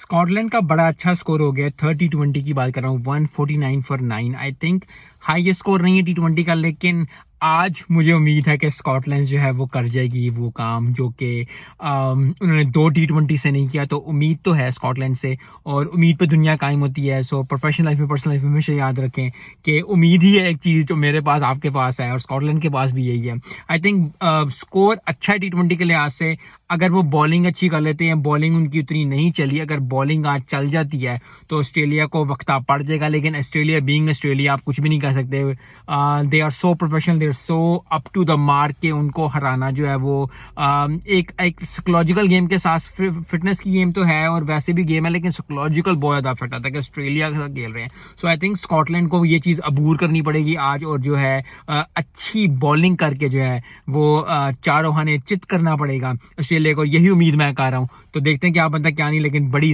Scotland का बड़ा अच्छा स्कोर हो गया 30-20 की बात कर रहा हूँ 149 for 9 I think highest score नहीं है T20 का लेकिन आज मुझे उम्मीद है कि स्कॉटलैंड जो है वो कर जाएगी वो काम जो कि उन्होंने 2 T20 से नहीं किया तो उम्मीद तो है स्कॉटलैंड से और उम्मीद पे दुनिया कायम होती है। सो प्रोफेशनल लाइफ में पर्सनल लाइफ में हमेशा याद रखें कि उम्मीद ही है एक चीज़ जो मेरे पास आपके पास है और स्कॉटलैंड के पास भी यही है। आई थिंक स्कोर अच्छा है T20 के लिहाज से। अगर वो बॉलिंग अच्छी कर लेते हैं, बॉलिंग उनकी उतनी नहीं चली, अगर बॉलिंग आज चल जाती है तो ऑस्ट्रेलिया को वक्ता पड़ जाएगा। लेकिन ऑस्ट्रेलिया बीइंग ऑस्ट्रेलिया आप कुछ भी नहीं कर सकते। They are so professional, they are so up to the mark के उनको हराना जो है वो एक साइकोलॉजिकल गेम के साथ फिटनेस की गेम तो है और वैसे भी गेम है लेकिन साइकोलॉजिकल बहुत ज़्यादा इफेक्ट आता है कि ऑस्ट्रेलिया के साथ खेल रहे हैं। सो आई थिंक स्कॉटलैंड को ये चीज़ अबूर करनी पड़ेगी आज और जो है अच्छी बॉलिंग करके जो है वो चारों खाने चित करना पड़ेगा ऑस्ट्रेलिया को। यही उम्मीद मैं कर रहा हूँ। तो देखते हैं क्या बनता क्या नहीं, लेकिन बड़ी